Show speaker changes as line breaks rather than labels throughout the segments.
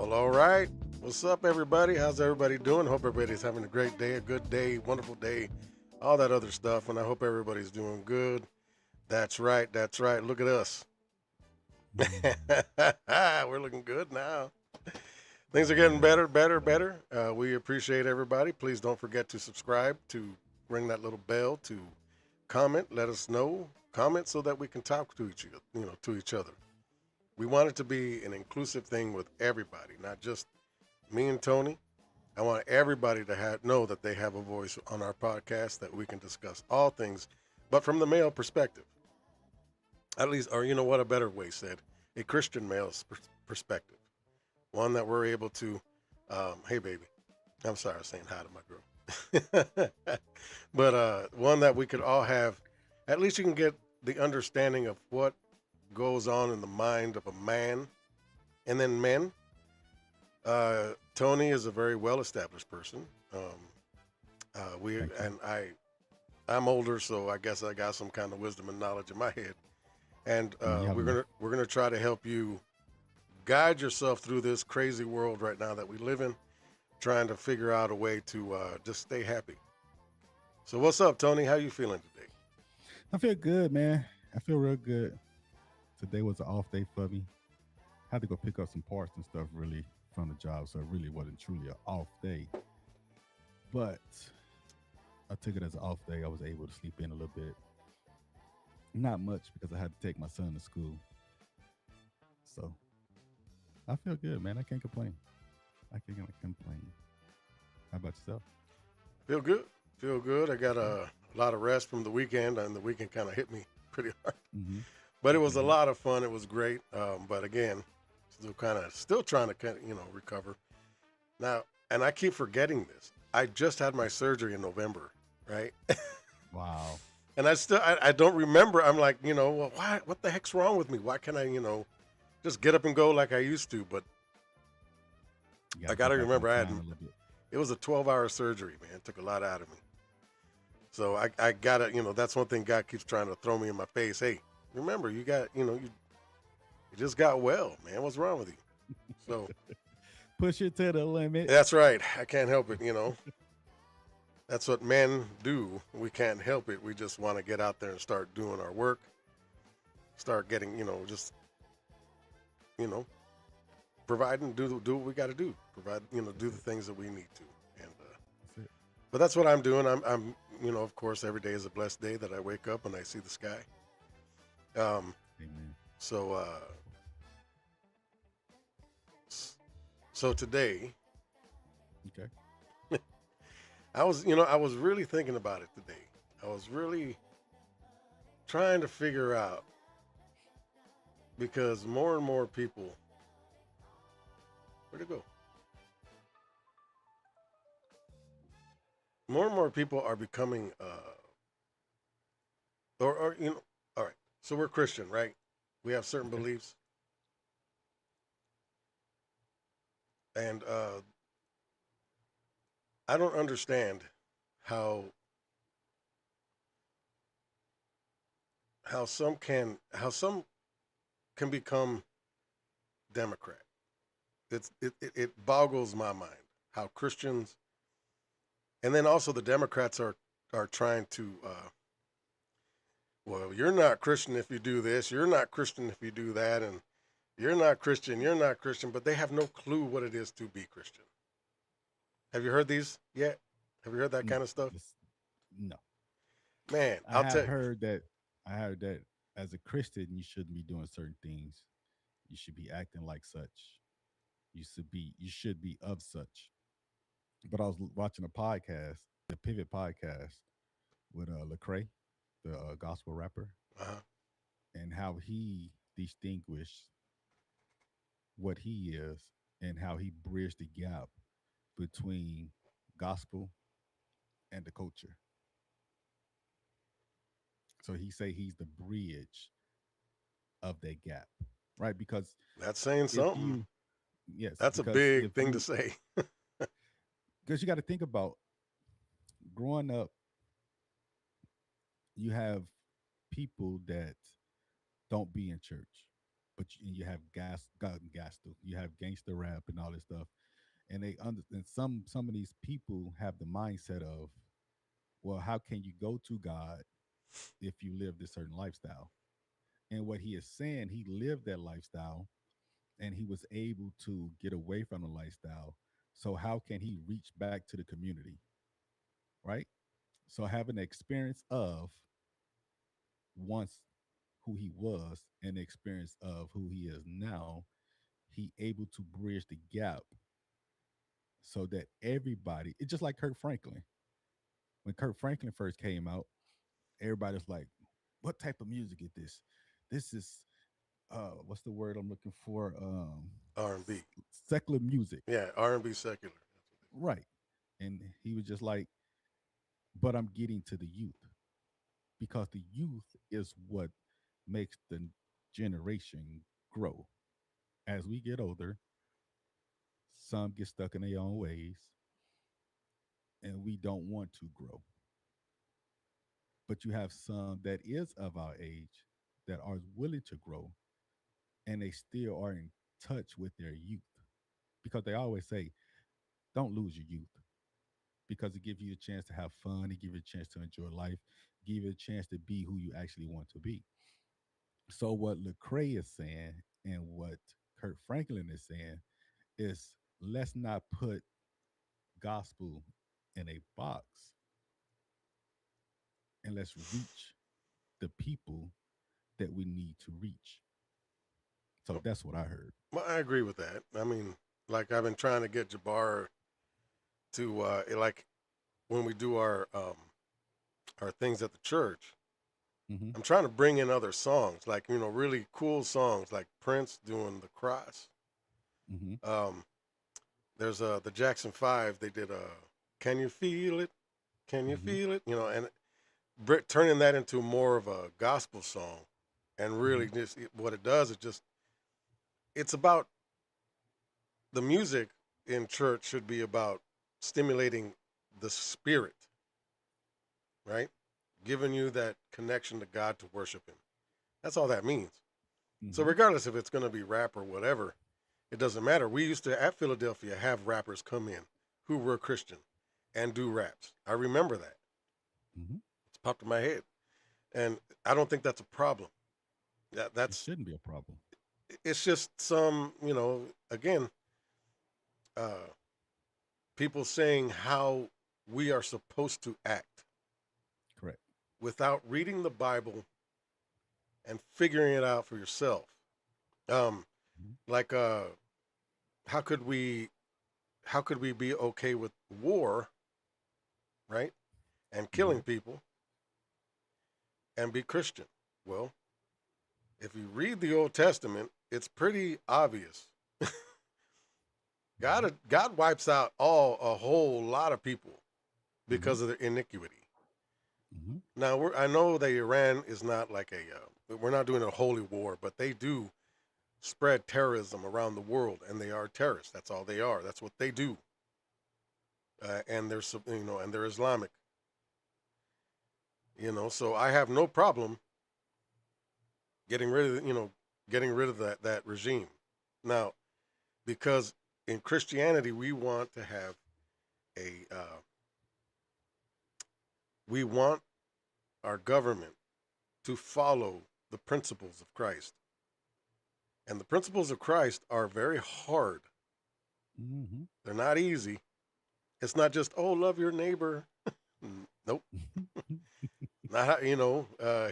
Well, all right. What's up, everybody? How's everybody doing? Hope everybody's having a great day, a good day, wonderful day, all that other stuff. And I hope everybody's doing good. That's right. That's right. Look at us.
Mm,
We're looking good now. Things are getting
yeah.
better, better, better. We appreciate everybody. Please don't forget to subscribe, to ring that little bell, to comment, let us know, comment so that we can talk to each other. We want it to be an inclusive thing with everybody, not just me and Tony. I want everybody to know that they have a voice on our podcast that we can discuss all things, but from the male perspective, at least, or you know what, a better way said, a Christian male's perspective, one that we're able to. Hey, baby, I'm sorry, I was saying hi to my girl, but one that we could all have. At least you can get the understanding of what goes on in the mind of a man, and then men. Tony is a very well-established person. We
Thank you.
and I'm older, so I guess I got some kind of wisdom and knowledge in my head. And
You have enough.
we're gonna try to help you guide yourself through this crazy world right now that we live in, trying to figure out a way to just stay happy. So what's up, Tony? How you feeling today?
I feel good, man. I feel real good. Today was an off day for me. Had to go pick up some parts and stuff really from the job, so it really wasn't truly an off day. But I took it as an off day. I was able to sleep in a little bit. Not much because I had to take my son to school. So I feel good, man. I can't complain. I can't complain. How about yourself?
Feel good. Feel good. I got a lot of rest from the weekend, and the weekend kind of hit me pretty hard.
Mm-hmm.
But it was a
Mm-hmm.
lot of fun. It was great. But again, still trying to recover now. And I keep forgetting this. I just had my surgery in November, right?
Wow.
And I don't remember. I'm like, well, why? What the heck's wrong with me? Why can't I just get up and go like I used to? But
You got
I
to
got to
get back on
remember
time a little bit.
it was a 12-hour surgery, man. It took a lot out of me. So I gotta, that's one thing God keeps trying to throw me in my face. Hey, remember, you just got well, man. What's wrong with you? So
Push it to the limit.
that's right. I can't help it. That's what men do. We can't help it. We just want to get out there and start doing our work, start getting, just, you know, providing, do what we got to do, provide, do the things that we need to. And,
That's it.
but that's what I'm doing. Of course, every day is a blessed day that I wake up and I see the sky. Um,
Amen.
so, s- so today,
Okay.
I was really thinking about it today. I was really trying to figure out because more and more people, where'd it go? More and more people are becoming, all right. So we're Christian, right? We have certain
Okay.
beliefs, and I don't understand how how some can become Democrat. It boggles my mind how Christians and then also the Democrats are trying to well, you're not Christian if you do this, you're not Christian if you do that, and you're not Christian, but they have no clue what it is to be Christian. Have you heard these yet? Have you heard that
No.
kind of stuff?
This, no.
Man,
I
I'll
have
tell you.
heard that. I heard that as a Christian, you shouldn't be doing certain things. You should be acting like such. You should be. You should be of such. But I was watching a podcast, the Pivot podcast, with Lecrae, the gospel rapper,
Uh-huh.
and how he distinguished what he is and how he bridged the gap between gospel and the culture. So he say he's the bridge of that gap, right? Because
That's saying
if
something.
you, yes,
That's a
because
big
if
thing to
you,
say.
because you got to think about growing up, you have people that don't be in church, you have you have gangster rap and all this stuff, and and some of these people have the mindset of, well, how can you go to God if you live this certain lifestyle? And what he is saying, he lived that lifestyle and he was able to get away from the lifestyle. So how can he reach back to the community, right? So having the experience of once who he was and the experience of who he is now, he able to bridge the gap so that everybody, it's just like Kirk Franklin. When Kirk Franklin first came out, everybody's like, what type of music is this? This is what's the word I'm looking for?
R&B.
Secular music.
Yeah, R&B secular.
Right. And he was just like, but I'm getting to the youth because the youth is what makes the generation grow. As we get older, some get stuck in their own ways and we don't want to grow. But you have some that is of our age that are willing to grow and they still are in touch with their youth because they always say, don't lose your youth because it gives you a chance to have fun, it gives you a chance to enjoy life, give you a chance to be who you actually want to be. So what Lecrae is saying and what Kurt Franklin is saying is let's not put gospel in a box and let's reach the people that we need to reach. So that's what I heard.
Well, I agree with that. I mean, like I've been trying to get Jabbar to like when we do our things at the church.
Hmm.
I'm trying to bring in other songs, like really cool songs, like Prince doing the Cross.
Hmm.
Um, there's the Jackson Five. They did Can You Feel It? Can you
Hmm.
feel it? And turning that into more of a gospel song, and really
Hmm.
just what it does is just it's about the music in church should be about stimulating the spirit, right? Giving you that connection to God to worship Him. That's all that means. So
Hmm.
regardless if it's going to be rap or whatever, it doesn't matter. We used to at Philadelphia have rappers come in who were Christian and do raps. I remember that.
Hmm.
It's popped in my head, and I don't think that's a problem.
It
That's
shouldn't be a problem.
it's just some again uh, people saying how we are supposed to act
Correct.
without reading the Bible and figuring it out for yourself. Um,
Hmm.
like how could we how could we be okay with war, right? And killing
Hmm.
people and be Christian? Well, if you read the Old Testament, it's pretty obvious.
Hmm.
God wipes out a whole lot of people
Hmm.
because of their iniquity.
Hmm.
Now I know that Iran is not like we're not doing a holy war, but they do spread terrorism around the world, and they are terrorists. That's all they are. That's what they do, and they're and they're Islamic. So I have no problem getting rid of getting rid of that regime. Now, because in Christianity we want to have a we want our government to follow the principles of Christ. And the principles of Christ are very hard.
Hmm.
They're not easy. It's not just, oh, love your neighbor. Nope. Not how,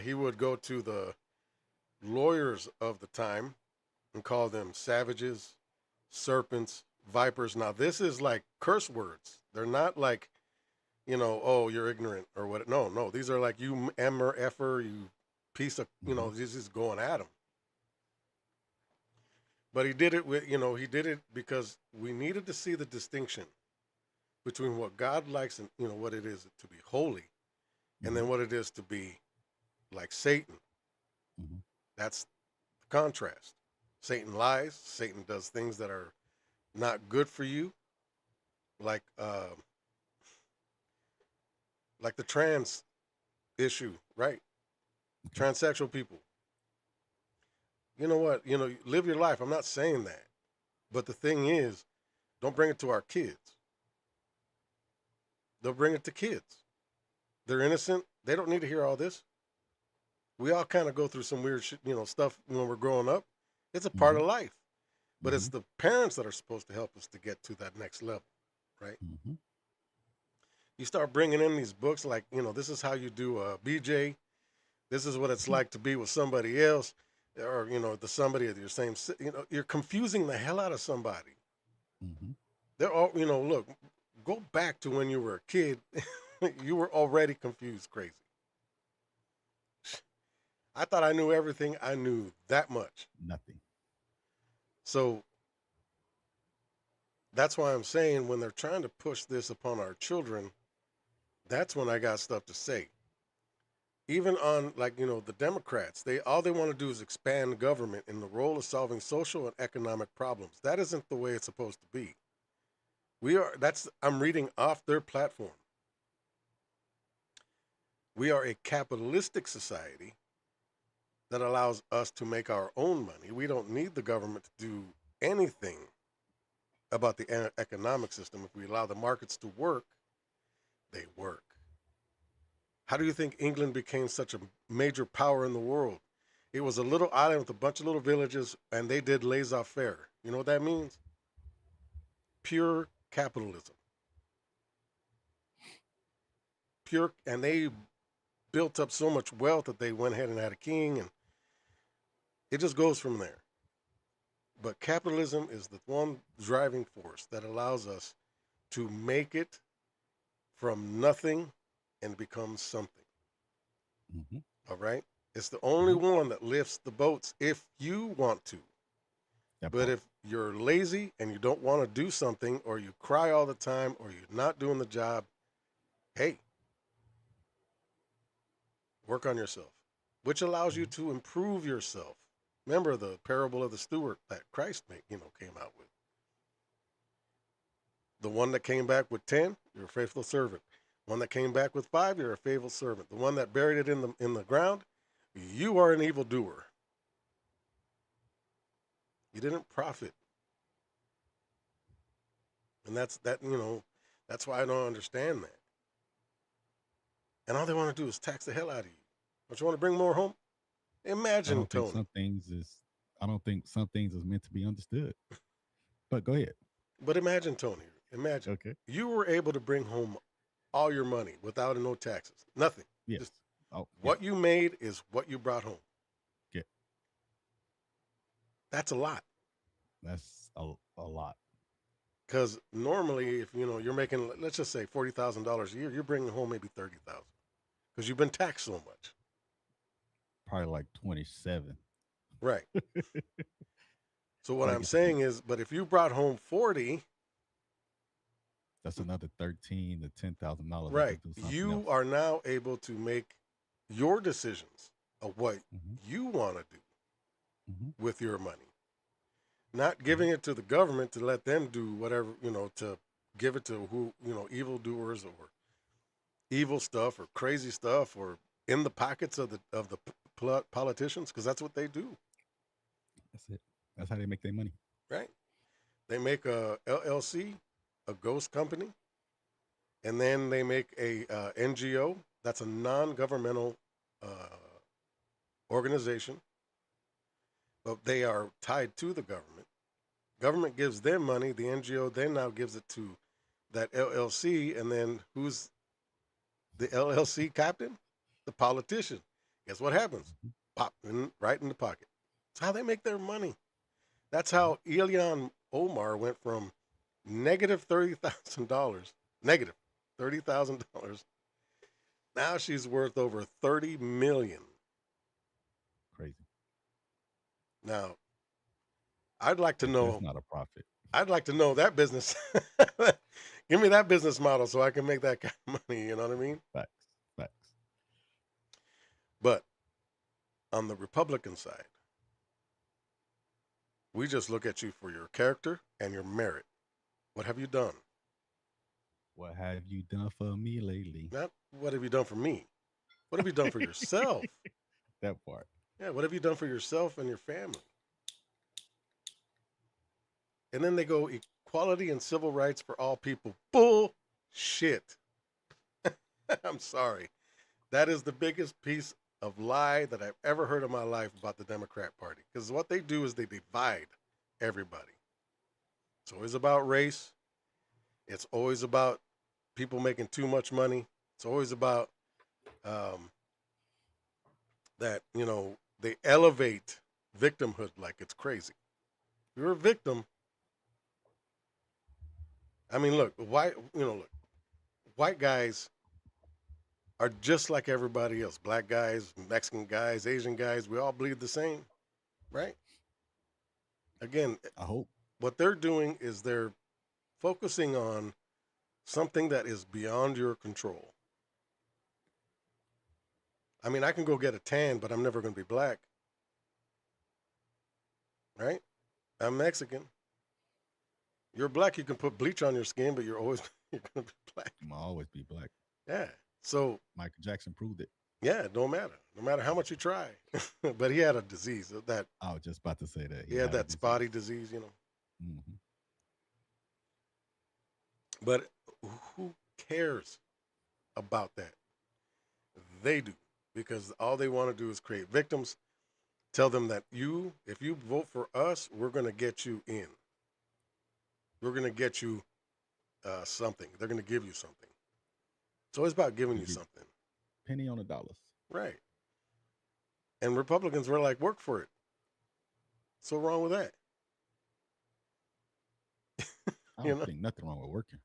he would go to the lawyers of the time and call them savages, serpents, vipers. Now, this is like curse words. They're not like, oh, you're ignorant or what. No, no. These are like you emmer, effer, you piece of,
Hmm.
this is going at him. But he did it he did it because we needed to see the distinction between what God likes and what it is to be holy, and
Hmm.
then what it is to be like Satan.
Hmm.
That's the contrast. Satan lies. Satan does things that are not good for you, like like the trans issue, right?
Okay.
Transsexual people. You know what? Live your life. I'm not saying that. But the thing is, don't bring it to our kids. They'll bring it to kids. They're innocent. They don't need to hear all this. We all kind of go through some weird shit, stuff when we're growing up. It's a part
Mm-hmm.
of life. But it's
Mm-hmm.
the parents that are supposed to help us to get to that next level, right?
Mm-hmm.
You start bringing in these books like, this is how you do a BJ. This is what it's like to be with somebody else, or the somebody of your same. You're confusing the hell out of somebody.
Mm-hmm.
They're all, look, go back to when you were a kid. You were already confused, crazy. I thought I knew everything. I knew that much.
Nothing.
So that's why I'm saying when they're trying to push this upon our children, that's when I got stuff to say. Even on like, the Democrats, they want to do is expand government in the role of solving social and economic problems. That isn't the way it's supposed to be. I'm reading off their platform. We are a capitalistic society that allows us to make our own money. We don't need the government to do anything about the economic system. If we allow the markets to work, they work. How do you think England became such a major power in the world? It was a little island with a bunch of little villages, and they did laissez faire. You know what that means? Pure capitalism. And they built up so much wealth that they went ahead and had a king, and it just goes from there. But capitalism is the one driving force that allows us to make it from nothing and become something.
Mm-hmm.
All right? It's the only
Mm-hmm.
one that lifts the boats if you want to.
That
But
part.
if you're lazy and you don't want to do something, or you cry all the time, or you're not doing the job, hey, work on yourself, which allows you
Mm-hmm.
to improve yourself. Remember the parable of the steward that Christ came out with. The one that came back with 10, you're a faithful servant. One that came back with 5, you're a faithful servant. The one that buried it in the ground, you are an evildoer. You didn't profit. And that's why I don't understand that. And all they want to do is tax the hell out of you. Don't you want to bring more home?
I
Imagine,
don't think
Tony.
some things is. I don't think some things is meant to be understood. But go ahead.
But imagine, Tony. Imagine
Okay.
you were able to bring home all your money without no taxes. Nothing.
Yes.
Just
Oh, yeah.
what you made is what you brought home.
Yeah.
That's a lot.
That's a lot.
Because normally, if you're making, let's just say $40,000 a year, you're bringing home maybe 30,000 because you've been taxed so much.
Probably like 27.
Right. So what
Like
I'm saying is, but if you brought home 40,
that's another 13 to $10,000 I
right,
could do something
you
else.
are now able to make your decisions of what
Mm-hmm.
you want to do
Mm-hmm.
with your money. Not
Mm-hmm.
giving it to the government to let them do whatever, to give it to who, evildoers or evil stuff or crazy stuff or in the pockets of the politicians because that's what they do,
That's it. That's how they make their money.
right? They make a LLC, a ghost company, and then they make a NGO. That's a non-governmental organization, but they are tied to the government. Government gives them money. The NGO then now gives it to that LLC, and then who's the LLC captain? The politician. Guess what happens?
Mm-hmm.
Pop right in the pocket. That's how they make their money. That's
Mm-hmm.
how Ilhan Omar went from negative $30,000, negative $30,000. Now she's worth over 30 million.
Crazy.
Now I'd like to
That's
know.
not a profit.
I'd like to know that business. Give me that business model so I can make that kind of money. You know what I mean?
Facts. Facts.
But on the Republican side, we just look at you for your character and your merit. What have you done?
What have you done for me lately?
Not what have you done for me. What have you done for yourself?
That part.
Yeah, what have you done for yourself and your family? And then they go equality and civil rights for all people. Bullshit. I'm sorry. That is the biggest piece of lie that I've ever heard in my life about the Democrat Party. Because what they do is they divide everybody. It's always about race. It's always about people making too much money. It's always about um, that, they elevate victimhood like it's crazy. If you're a victim, I mean, look, white guys are just like everybody else. Black guys, Mexican guys, Asian guys, we all bleed the same, right? Again,
I hope.
what they're doing is they're focusing on something that is beyond your control. I mean, I can go get a tan, but I'm never going to be black, right? I'm Mexican. You're black, you can put bleach on your skin, but you're always you're going to be black.
I'm always be black.
Yeah. So,
Michael Jackson proved it.
yeah, it don't matter. No matter how much you try. But he had a disease that
I was just about to say that
he had that spotty disease.
Mm-hmm.
But who cares about that? They do, because all they want to do is create victims. Tell them that if you vote for us, we're going to get you in. We're going to get you something. They're going to give you something. It's always about giving you something.
Penny on the dollars.
Right. And Republicans were like, work for it. So wrong with that?
I don't think nothing wrong with working,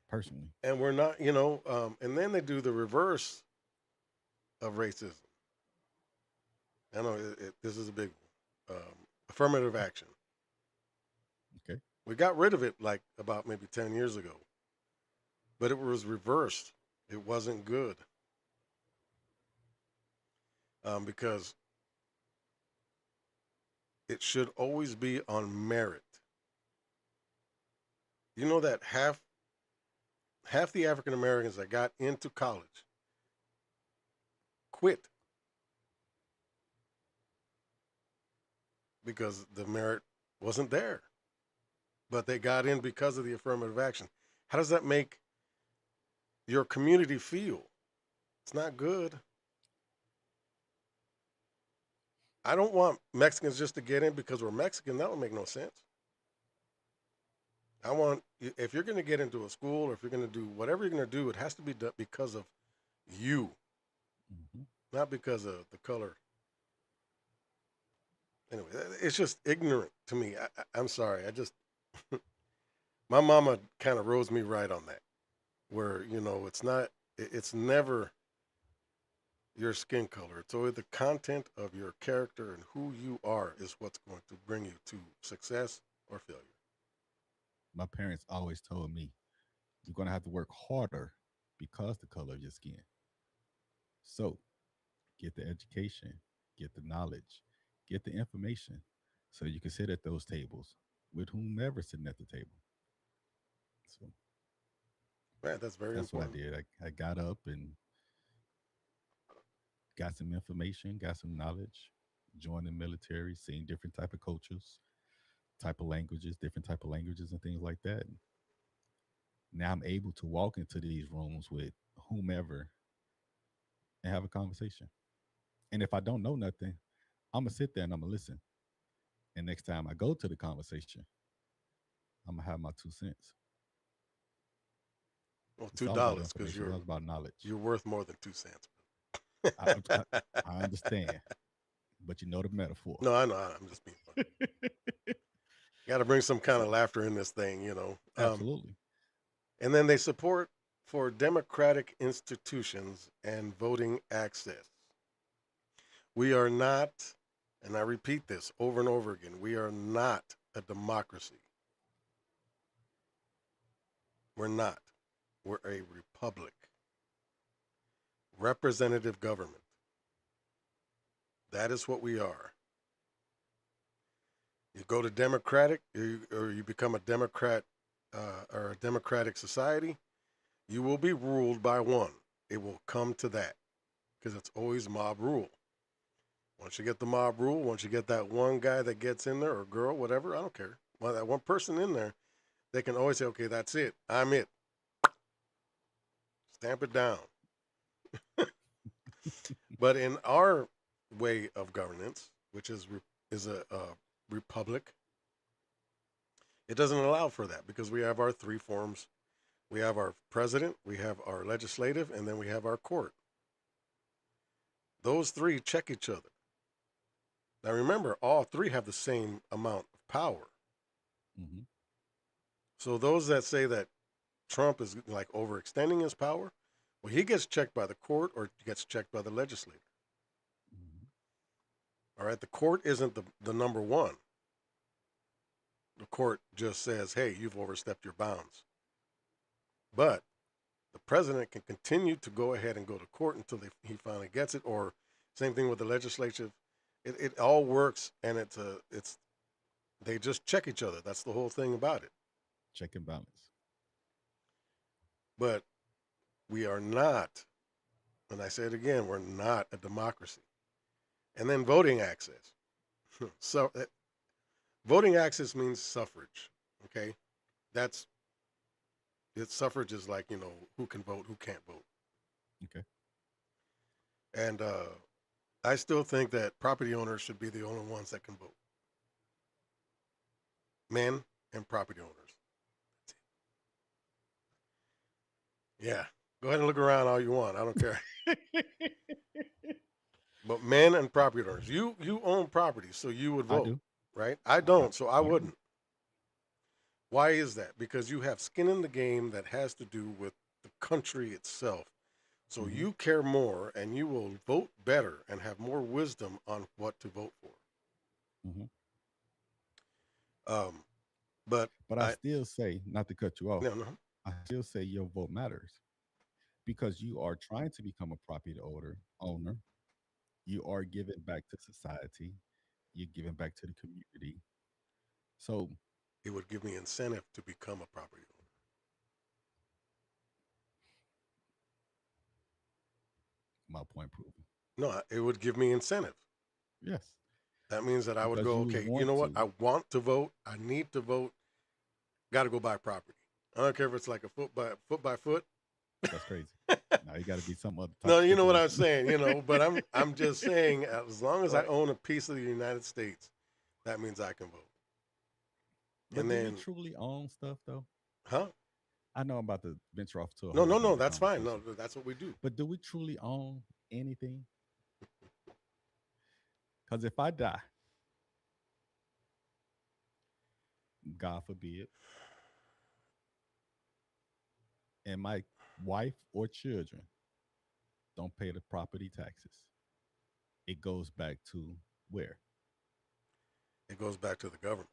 personally.
And we're not, and then they do the reverse of racism. I know this is a big one. Affirmative action.
Okay.
We got rid of it like about maybe 10 years ago, but it was reversed. It wasn't good because it should always be on merit. You know that half the African Americans that got into college quit because the merit wasn't there, but they got in because of the affirmative action. How does that make your community feel? It's not good. I don't want Mexicans just to get in because we're Mexican. That would make no sense. I want, if you're going to get into a school or if you're going to do whatever you're going to do, it has to be done because of you, not because of the color. Anyway, it's just ignorant to me. I'm sorry. My mama kind of rose me right on that, where, it's never your skin color. It's always the content of your character, and who you are is what's going to bring you to success or failure.
My parents always told me, you're going to have to work harder because the color of your skin. So get the education, get the knowledge, get the information so you can sit at those tables with whomever sitting at the table. So
Right, that's very
that's what I
important.
did. I got up and got some information, got some knowledge, joined the military, seen different type of cultures, type of languages, different type of languages and things like that. And now I'm able to walk into these rooms with whomever and have a conversation. And if I don't know nothing, I'm gonna sit there and I'm gonna listen. And next time I go to the conversation, I'm gonna have my 2 cents.
Well,
It's
two
all about
dollars because
information. It's all about knowledge.
you're worth more than 2 cents.
I, I, I understand, but you know the metaphor.
No, I know. I'm just being funny. Got to bring some kind of laughter in this thing.
Absolutely.
And then they support for democratic institutions and voting access. We are not, and I repeat this over and over again, we are not a democracy. We're not. We're a republic. Representative government. That is what we are. You go to Democratic, or you become a Democrat or a Democratic society, you will be ruled by one. It will come to that because it's always mob rule. Once you get the mob rule, once you get that one guy that gets in there or girl, whatever, I don't care. Well, that one person in there, they can always say, okay, that's it. I'm it. Stamp it down. But in our way of governance, which is a republic, it doesn't allow for that because we have our three forms. We have our president, we have our legislative, and then we have our court. Those three check each other. Now remember, all three have the same amount of power.
Mm-hmm.
So those that say that Trump is like overextending his power, well, he gets checked by the court or gets checked by the legislature.
Mm-hmm.
All right, the court isn't the number one. The court just says, hey, you've overstepped your bounds. But the president can continue to go ahead and go to court until he finally gets it, or same thing with the legislature. It all works, and it's they just check each other. That's the whole thing about it.
Check and balance.
But we are not, and I say it again, we're not a democracy. And then voting access. So voting access means suffrage. Okay, that's suffrage is like who can vote, who can't vote.
Okay.
And I still think that property owners should be the only ones that can vote. Men and property owners. Yeah. Go ahead and look around all you want. I don't care. But men and property owners. You own property, so you would
I
vote,
do.
right? I don't, so I
I do.
wouldn't. Why is that? Because you have skin in the game that has to do with the country itself. So
Mhm.
you care more and you will vote better and have more wisdom on what to vote for.
Mhm.
But
But I still say, not to cut you off,
no.
I still say your vote matters because you are trying to become a property owner. You are giving back to society. You're giving back to the community. So
It would give me incentive to become a property owner.
my point proven.
No, it would give me incentive.
Yes,
That means that I would
because
go,
you
okay, you
want
know what?
to.
I want to vote. I need to vote. Got to go buy property. I don't care if it's like a foot by foot.
That's crazy. Now you got to be some other type
No,
of
you know what I'm
stipulation.
saying, but I'm just saying as long as I
Right.
own a piece of the United States, that means I can vote.
But
And
do we
then,
truly own stuff though?
huh?
I know I'm about to venture off to a
No,
whole
no, no,
nother
that's fine. No,
conversation.
that's what we do.
But do we truly own anything? Because if I die, God forbid, and my wife or children don't pay the property taxes, it goes back to where?
It goes back to the government.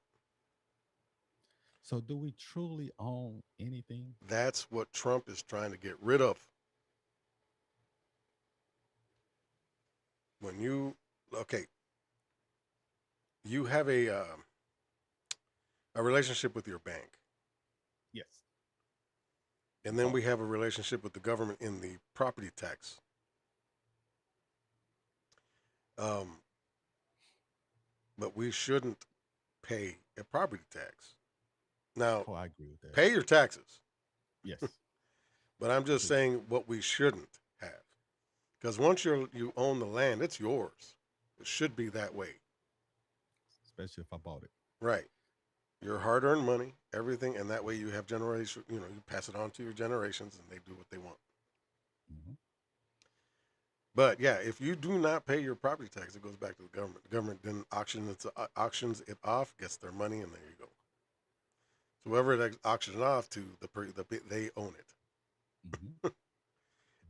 So do we truly own anything?
That's what Trump is trying to get rid of. When okay, you have a relationship with your bank,
Yes.
and then we have a relationship with the government in the property tax. Um, but we shouldn't pay a property tax. Now,
Oh, I agree with that.
pay your taxes,
Yes.
but I'm just
True.
saying what we shouldn't have. Because once you own the land, it's yours. It should be that way,
Especially if I bought it.
right? Your hard-earned money, everything, and that way you have generation. You pass it on to your generations, and they do what they want.
Hmm.
But yeah, if you do not pay your property tax, it goes back to the government. The government then auctions it off, gets their money, and there you go. So whoever it auctions off to, they own it,
Hmm.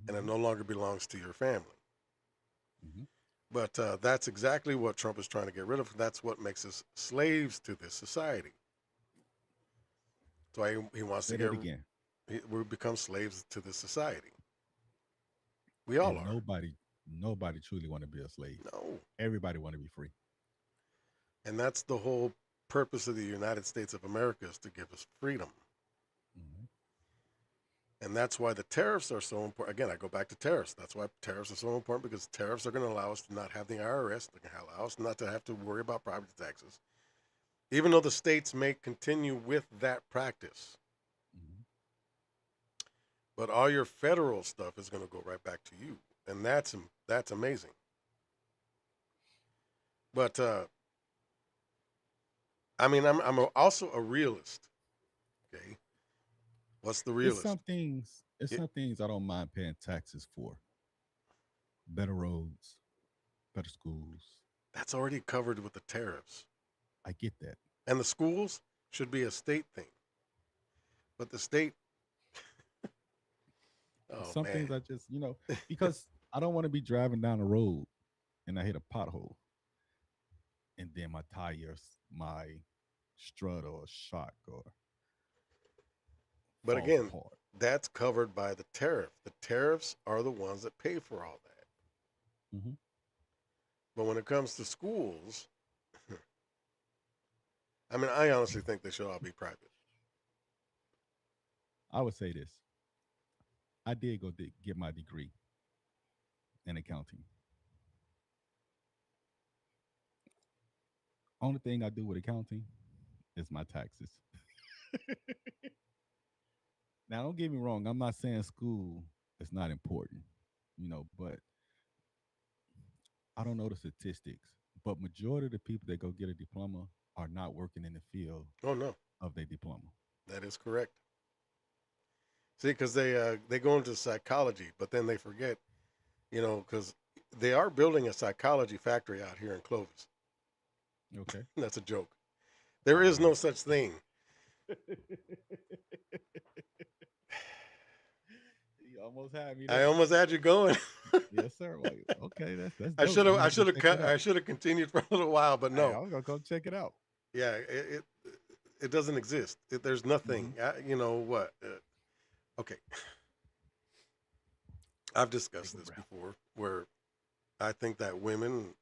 and it
Hmm.
no longer belongs to your family.
Hmm.
But that's exactly what Trump is trying to get rid of. That's what makes us slaves to this society. So he wants to
Say that again.
we become slaves to this society. We all
And
are.
nobody truly want to be a slave.
No,
Everybody want to be free.
and that's the whole purpose of the United States of America is to give us freedom.
Hmm.
And that's why the tariffs are so important. Again, I go back to tariffs. That's why tariffs are so important, because tariffs are going to allow us to not have the IRS. They're going to allow us not to have to worry about property taxes, even though the states may continue with that practice.
Mhm.
But all your federal stuff is going to go right back to you, and that's amazing. But I mean, also a realist. Okay, what's the
It's
realist?
some things. It's
It,
some things I don't mind paying taxes for. Better roads, better schools.
that's already covered with the tariffs,
I get that.
and the schools should be a state thing. But the state, oh
Some
man,
things I just, because I don't want to be driving down the road and I hit a pothole and then my tires, my strut or shock or
but
falls
again,
apart.
that's covered by the tariff. The tariffs are the ones that pay for all that.
Hmm.
But when it comes to schools, I mean, I honestly think they should all be private.
I would say this. I did go get my degree in accounting. Only thing I do with accounting is my taxes. Now, don't get me wrong. I'm not saying school is not important, but I don't know the statistics. But majority of the people that go get a diploma are not working in the field
Oh no,
of their diploma.
that is correct. See, because they go into psychology, but then they forget, because they are building a psychology factory out here in Clovis.
Okay.
That's a joke. There
Oh
is no
man.
such thing.
You almost had me
I
there.
almost had you going.
Yes, sir. Like, okay, that's
I
dope.
should
I'm
have
gonna
I
have to go
should have
check that
cut I
out.
should have continued for a little while, but
Hey,
no.
I was gonna come check it out.
Yeah, it doesn't exist. There's nothing.
Hmm.
You know what? Okay, I've
Take
discussed
a
this
breath.
before, where I think that women,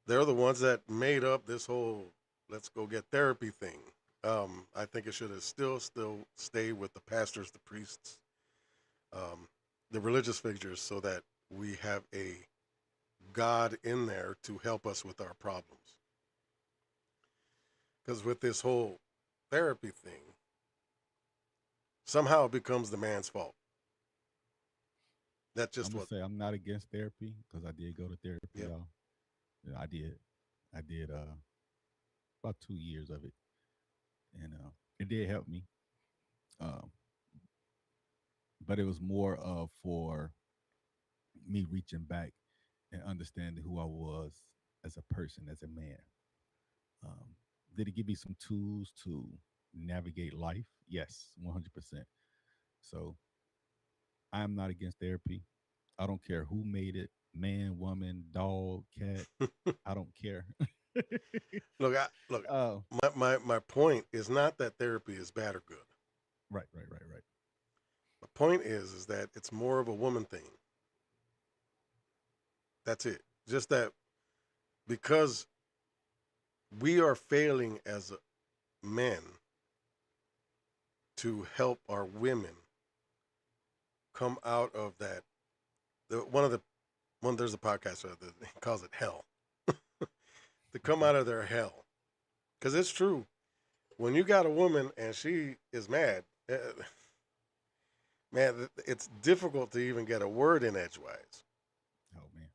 they're the ones that made up this whole "let's go get therapy" thing. I think it should have still stayed with the pastors, the priests, um, the religious figures, so that we have a God in there to help us with our problems. Because with this whole therapy thing, somehow it becomes the man's fault. That's
I'm
just
gonna
what.
say I'm not against therapy because I did go to therapy,
Yep.
y'all. Yeah, I did. I did about 2 years of it, and it did help me. Um, but it was more of for me reaching back and understanding who I was as a person, as a man. Um, did it give me some tools to navigate life? Yes, 100%. So I'm not against therapy. I don't care who made it, man, woman, dog, cat. I don't care.
Look.
Oh,
My point is not that therapy is bad or good.
right, right, right, right.
My point is that it's more of a woman thing. That's it. Just that because we are failing as men to help our women come out of that. One of the one there's a podcast that he calls it hell, to come
Okay.
out of their hell. Because it's true. When you got a woman and she is mad, man, it's difficult to even get a word in edgewise.
Oh man,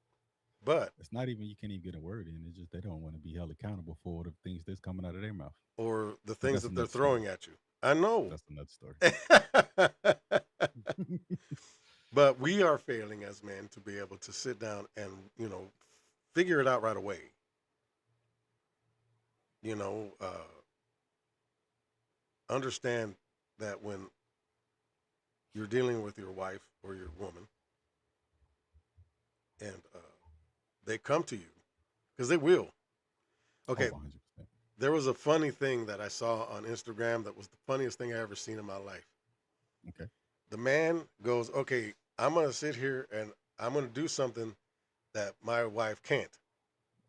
But
it's not even you can't even get a word in. It's just they don't want to be held accountable for the things that's coming out of their mouth.
or the
But
things
that's
that they're
another story.
throwing at you. I know.
That's another story.
But we are failing as men to be able to sit down and, figure it out right away. You know, understand that when you're dealing with your wife or your woman and they come to you, because they will.
Oh,
Okay,
100%.
there was a funny thing that I saw on Instagram that was the funniest thing I ever seen in my life.
Okay.
The man goes, "Okay, I'm going to sit here and I'm going to do something that my wife can't."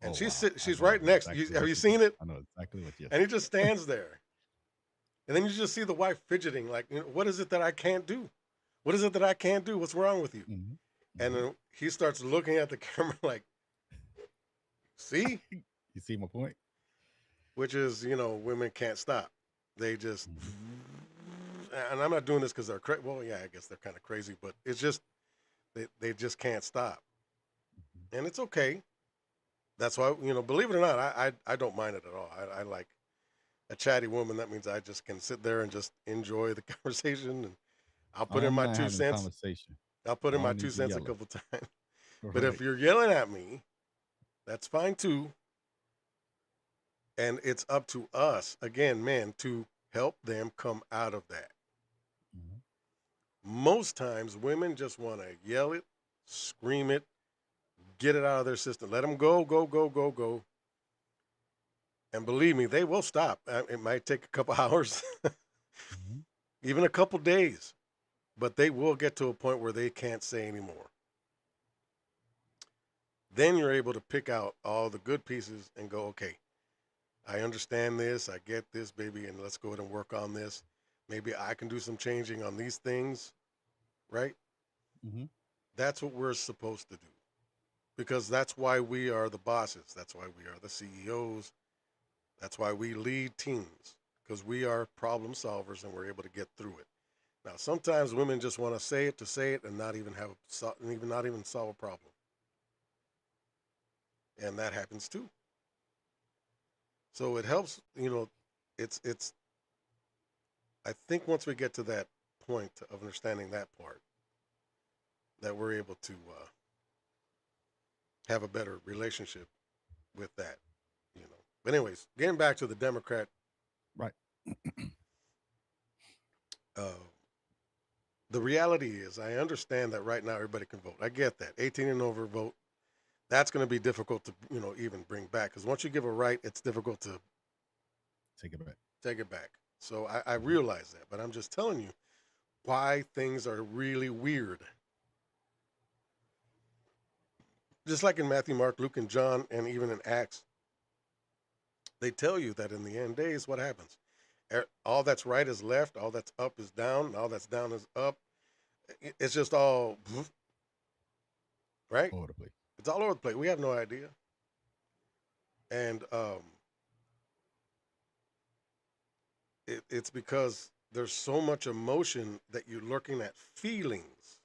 And
Oh wow, I
she's
know
right next.
exactly
Have
what
you
you just.
seen it?
I know exactly what. Yes.
And he just stands there. And then you just see the wife fidgeting, like, what is it that I can't do? What is it that I can't do? What's wrong with you?
Mm-hmm.
And
Mm-hmm.
then he starts looking at the camera like, see?
You see my point?
Which is, women can't stop. They just,
Mm-hmm.
and I'm not doing this because they're crazy. Well, yeah, I guess they're kind of crazy, but it's just, they just can't stop.
Mm-hmm.
And it's okay. That's why, believe it or not, I don't mind it at all. I like a chatty woman. That means I just can sit there and just enjoy the conversation. And I'll
I
put in
don't
my
mind
two
having a
cents.
conversation.
I'll put
I
in my
don't
two
need you
cents a
yelling.
couple times. But if
Right.
you're yelling at me, that's fine too. And it's up to us, again, men, to help them come out of that.
Mm-hmm.
Most times, women just want to yell it, scream it, get it out of their system. Let them go, go, go, go, go. And believe me, they will stop. It might take a couple hours,
Mm-hmm.
even a couple days, but they will get to a point where they can't say anymore. Then you're able to pick out all the good pieces and go, okay, I understand this. I get this, baby, and let's go ahead and work on this. Maybe I can do some changing on these things, right?
Mm-hmm.
That's what we're supposed to do because that's why we are the bosses. That's why we are the CEOs. That's why we lead teams because we are problem solvers and we're able to get through it. Now, sometimes women just want to say it and not even not even solve a problem, and that happens too. So it helps. It's. I think once we get to that point of understanding that part, that we're able to have a better relationship with that. But anyways, getting back to the Democrat,
Right.
uh, the reality is, I understand that right now everybody can vote. I get that. 18 and over vote. That's going to be difficult to even bring back because once you give a right, it's difficult to
Take it back.
take it back. So I
Mm-hmm.
realize that, but I'm just telling you why things are really weird. Just like in Matthew, Mark, Luke, and John, and even in Acts, they tell you that in the end days, what happens? All that's right is left, all that's up is down, and all that's down is up. It's just all right.
All the place.
It's all over the place. We have no idea, and it's because there's so much emotion that you're looking at feelings.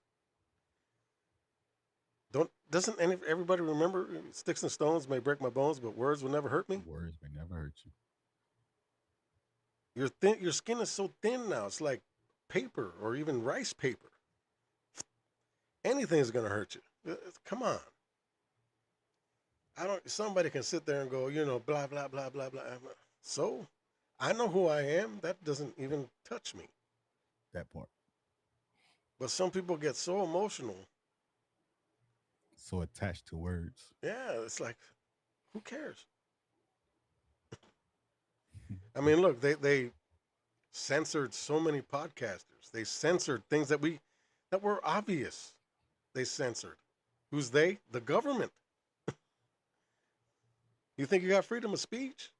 Doesn't everybody remember sticks and stones may break my bones, but words will never hurt me?
Words may never hurt you.
Your skin is so thin now. It's like paper or even rice paper. Anything's gonna hurt you. Come on. I don't. Somebody can sit there and go, blah blah blah blah blah. So, I know who I am. That doesn't even touch me.
That part.
But some people get so emotional.
So attached to words.
Yeah, it's like, who cares? I mean, look, they censored so many podcasters. They censored things that were obvious. They censored. Who's they? The government. You think you got freedom of speech?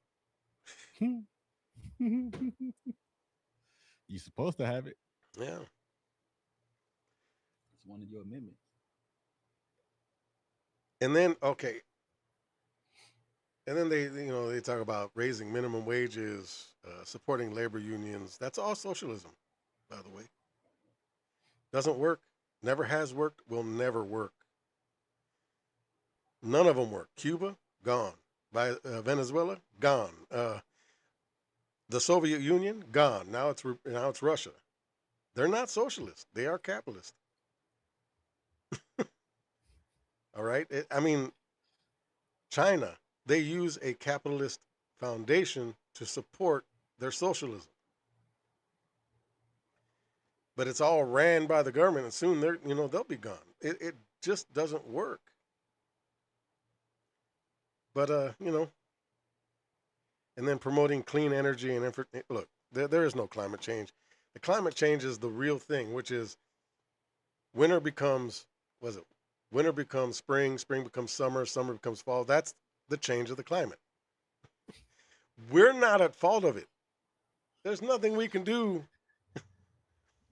You're supposed to have it.
Yeah.
It's one of your amendments.
And then okay, and then they talk about raising minimum wages, supporting labor unions. That's all socialism, by the way. Doesn't work. Never has worked. Will never work. None of them work. Cuba gone. By Venezuela gone. The Soviet Union gone. Now it's Russia. They're not socialist. They are capitalist. All right. I mean, China. They use a capitalist foundation to support their socialism, but it's all ran by the government, and soon they'll be gone. It just doesn't work. But and then promoting clean energy and look, there is no climate change. The climate change is the real thing, which is winter becomes was it winter becomes spring, spring becomes summer, summer becomes fall. That's the change of the climate. We're not at fault of it. There's nothing we can do.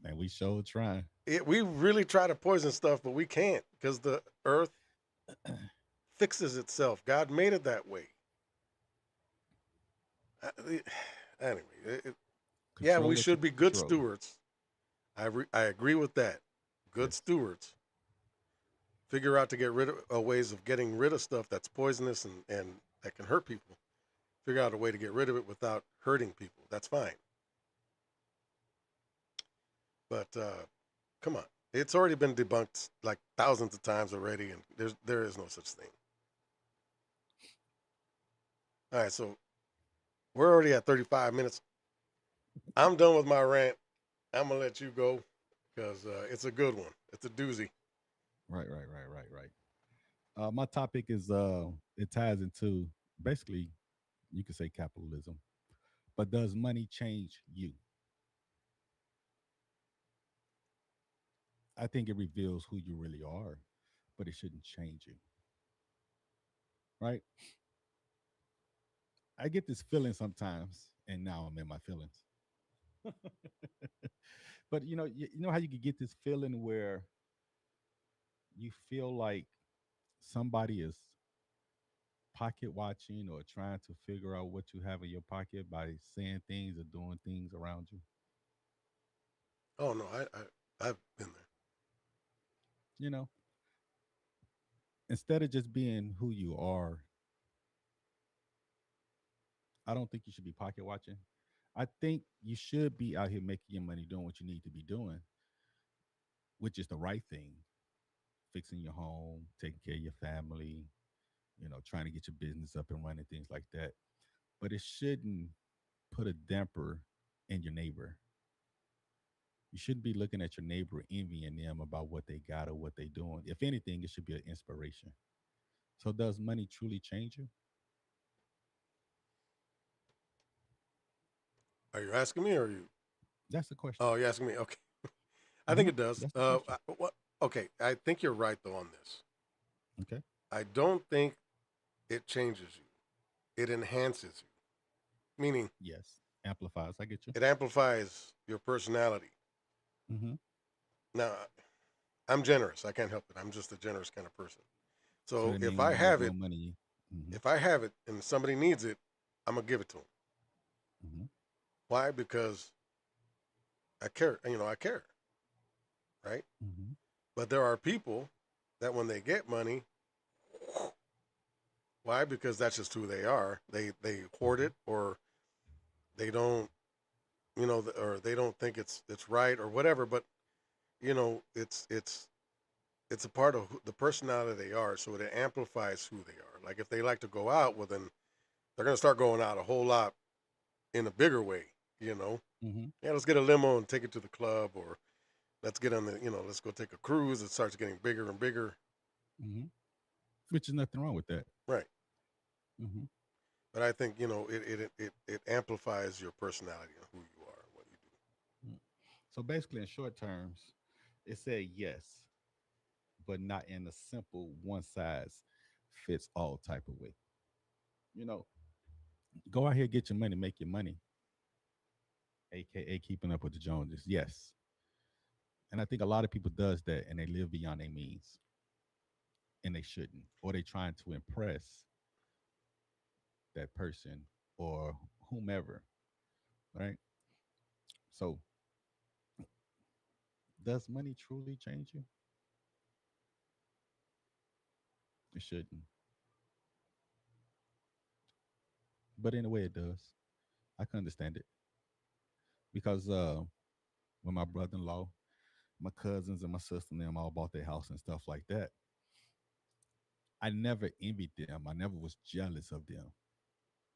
And we sure trying.
We really try to poison stuff, but we can't because the earth fixes itself. God made it that way. Anyway, yeah, we
Control what you
should be
can
good
control.
stewards. I agree with that. Good
Yes.
stewards. Figure out to get rid of ways of getting rid of stuff that's poisonous and that can hurt people. Figure out a way to get rid of it without hurting people. That's fine. But come on, it's already been debunked like thousands of times already, and there is no such thing. All right, so we're already at 35 minutes. I'm done with my rant. I'm gonna let you go because it's a good one. It's a doozy.
Right. My topic is it ties into basically you could say capitalism. But does money change you? I think it reveals who you really are, but it shouldn't change you. Right? I get this feeling sometimes, and now I'm in my feelings. But you know how you could get this feeling where you feel like somebody is pocket watching or trying to figure out what you have in your pocket by saying things or doing things around you.
Oh no, I've been there.
You know, instead of just being who you are, I don't think you should be pocket watching. I think you should be out here making your money doing what you need to be doing, which is the right thing. Fixing your home, taking care of your family, trying to get your business up and running, things like that. But it shouldn't put a damper in your neighbor. You shouldn't be looking at your neighbor envying them about what they got or what they're doing. If anything, it should be an inspiration. So does money truly change you?
Are you asking me or are you?
That's the question.
Oh, you're asking me. Okay, I think it does.
That's the question.
What? Okay, I think you're right though on this.
Okay.
I don't think it changes you. It enhances you. Meaning,
Yes. Amplifies. I get you.
it amplifies your personality.
Mm-hmm.
Now, I'm generous. I can't help it. I'm just a generous kind of person.
So
So
that means when you make more money. Mm-hmm.
if I have it and somebody needs it, I'm gonna give it to them.
Mm-hmm.
Why? Because I care. I care, right?
Mm-hmm.
But there are people that when they get money, why? Because that's just who they are. They hoard
Mm-hmm.
it, or they don't, or they don't think it's right or whatever. But it's a part of the personality they are, so it amplifies who they are. Like if they like to go out, well then they're gonna start going out a whole lot in a bigger way. You know,
Mm-hmm.
yeah, let's get a limo and take it to the club, or let's get on let's go take a cruise. It starts getting bigger and bigger.
Mm-hmm. Which is nothing wrong with that.
Right.
Mm-hmm.
But I think it amplifies your personality and who you are and what you do.
Mm. So basically, in short terms, it said yes, but not in a simple one size fits all type of way. You know, go out here, get your money, make your money, aka keeping up with the Joneses. Yes, and I think a lot of people does that, and they live beyond their means, and they shouldn't, or they trying to impress that person or whomever, right? So, does money truly change you? It shouldn't, but in a way, it does. I can understand it because when my brother-in-law, my cousins, and my sister and them all bought their house and stuff like that, I never envied them. I never was jealous of them.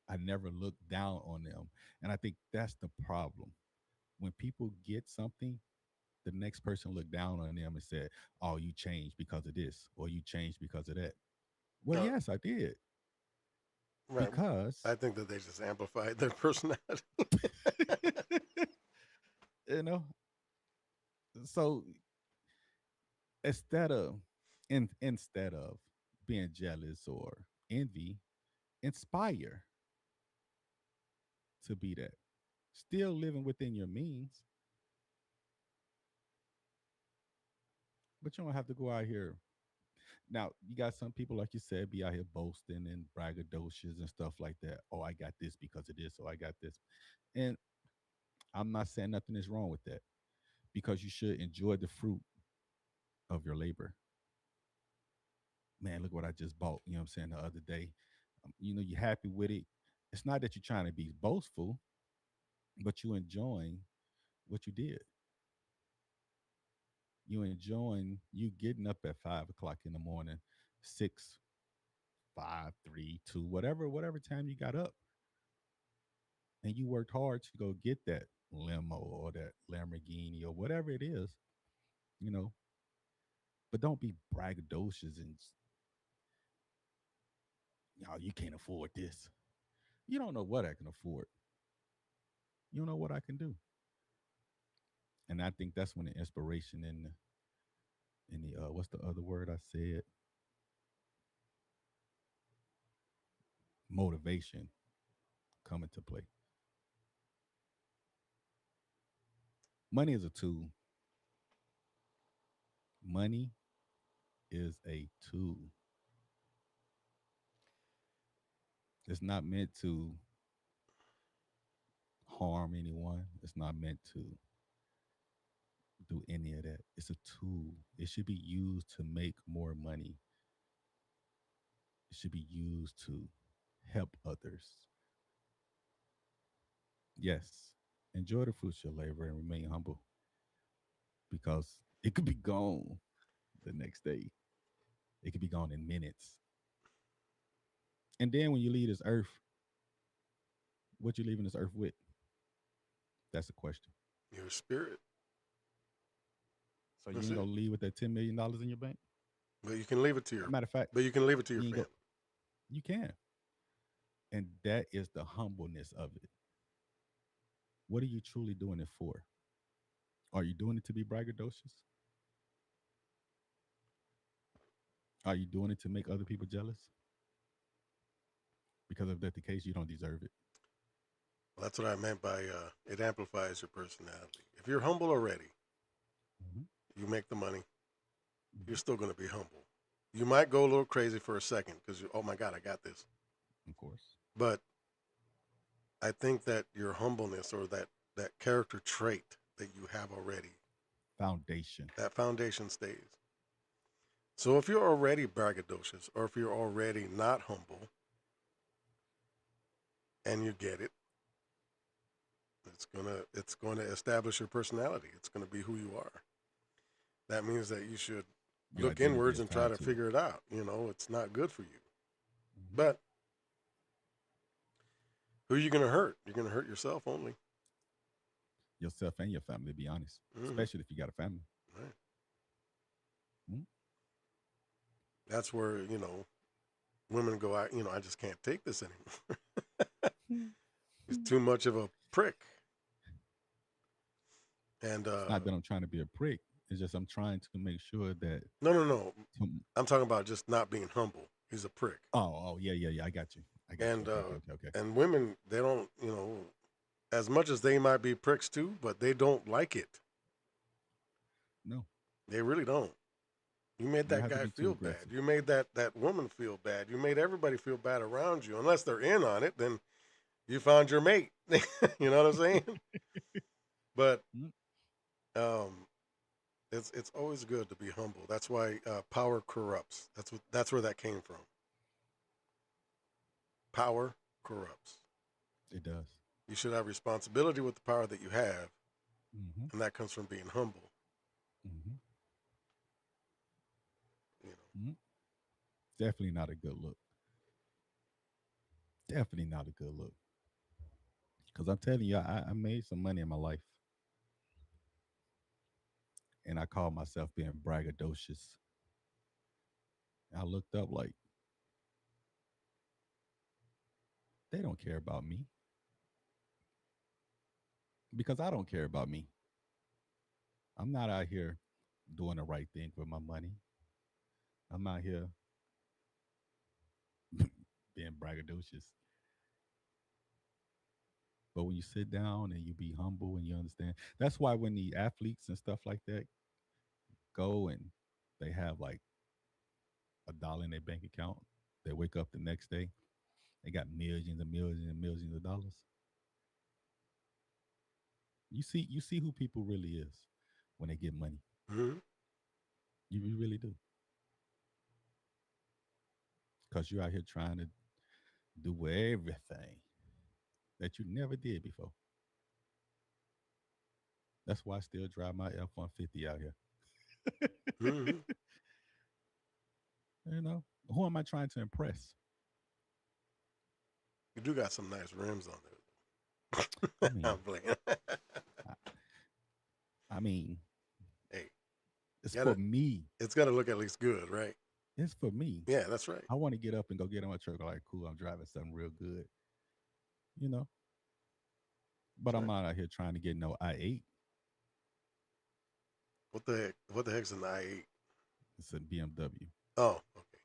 I never looked down on them, and I think that's the problem. When people get something, the next person look down on them and said, "Oh, you changed because of this, or you changed because of that." Well,
No,
yes, I did
right.
because
I think that they just amplified their personality.
you know. So instead of instead of being jealous or envy, inspire to be that. still living within your means, but you don't have to go out here. Now, you got some people, like you said, be out here boasting and braggadocious and stuff like that. Oh, I got this because of this. Oh, I got this. And I'm not saying nothing is wrong with that because you should enjoy the fruit of your labor. Man, look what I just bought. You know what I'm saying? The other day. You're happy with it. It's not that you're trying to be boastful, but you enjoying what you did. You enjoying you getting up at 5 o'clock in the morning, six, 5, 3, 2, whatever time you got up, and you worked hard to go get that limo or that Lamborghini or whatever it is, you know. But don't be braggadocious and you can't afford this. You don't know what I can afford. You don't know what I can do. And I think that's when the inspiration and the what's the other word I said? Motivation come into play. Money is a tool. Money is a tool. It's not meant to harm anyone. It's not meant to do any of that. It's a tool. It should be used to make more money. It should be used to help others. Yes, enjoy the fruits of your labor and remain humble because it could be gone the next day. It could be gone in minutes. And then when you leave this earth, what you leaving this earth with? That's the question.
Your spirit.
So you
That's
ain't
it.
gonna leave with that $10 million in your bank.
But you can leave it to your.
Matter of fact,
But you can leave it to your
you ain't go.
family.
You can, and that is the humbleness of it. What are you truly doing it for? Are you doing it to be braggadocious? Are you doing it to make other people jealous? Because if that's the case, you don't deserve it.
Well, that's what I meant by it amplifies your personality. If you're humble already,
Hmm.
you make the money. You're
Hmm.
still going to be humble. You might go a little crazy for a second because oh my God, I got this.
Of course.
But I think that your humbleness or that character trait that you have already,
Foundation.
that foundation stays. So if you're already braggadocious or if you're already not humble and you get it, it's gonna establish your personality. It's gonna be who you are. That means that you should
Your
look
identity
inwards
is
and try
tied
to
to it.
figure it out. It's not good for you.
Hmm.
But who are you gonna hurt? You're gonna hurt yourself only.
Yourself and your family, to be honest,
Mm-hmm.
especially if you got a family.
Right.
Mhm.
That's where women go out. I just can't take this anymore. He's too much of a prick. And
It's not that I'm trying to be a prick. It's just I'm trying to make sure that.
no, no, no.
some-
I'm talking about just not being humble. He's a prick.
Oh, yeah, yeah, yeah. I got you. I got you.
And
Okay, okay, okay, okay.
and women, they don't, as much as they might be pricks too, but they don't like it.
No,
They really don't. You made
you don't
that
have to
guy
be too
feel bad.
aggressive.
You made that woman feel bad. You made everybody feel bad around you. Unless they're in on it, then you found your mate. You know what I'm saying? But
Mm.
um, it's always good to be humble. That's why power corrupts. That's where that came from. Power corrupts.
It does.
You should have responsibility with the power that you have,
Hmm.
and that comes from being humble.
Hmm.
You know,
Hmm. Definitely not a good look. Definitely not a good look. Because I'm telling you, I made some money in my life, and I called myself being braggadocious. I looked up like they don't care about me because I don't care about me. I'm not out here doing the right thing with my money. I'm out here being braggadocious. But when you sit down and you be humble and you understand, that's why when the athletes and stuff like that go and they have like $1 in their bank account, they wake up the next day, they got millions and millions and millions of dollars. You see who people really is when they get money.
Hmm.
You really do, because you're out here trying to do everything that you never did before. That's why I still drive my F-150 out here.
Hmm.
You know, who am I trying to impress?
You do got some nice rims on
I
there. I'm
mean,
playing.
I, I mean,
Hey,
it's for
gotta
me.
it's gotta look at least good, right?
It's for me.
Yeah, that's right.
I want to get up and go get on my truck. Like, cool, I'm driving something real good, you know. But
That's
I'm
right.
not out here trying to get no I8.
What the heck? What the heck's an i8?
It's a BMW.
Oh, okay.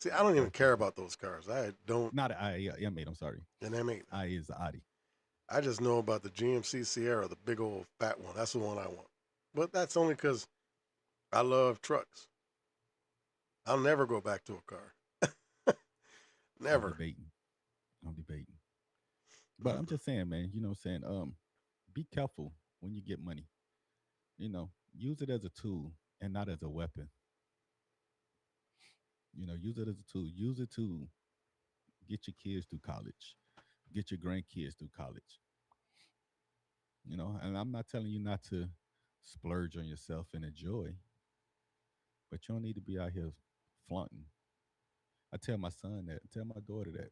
See, I don't even
So
care about those cars. I don't.
not an I8, M8. I'm sorry.
And M8.
I is the Audi.
I just know about the GMC Sierra, the big old fat one. That's the one I want. But that's only because I love trucks. I'll never go back to a car.
I'm
Never.
debating. I'm debating. But I'm
Mm-mm.
just saying, man. You know what I'm saying? Be careful when you get money. Use it as a tool and not as a weapon. Use it as a tool. Use it to get your kids through college, get your grandkids through college. And I'm not telling you not to splurge on yourself and enjoy, but you don't need to be out here flaunting. I tell my son that, tell my daughter that.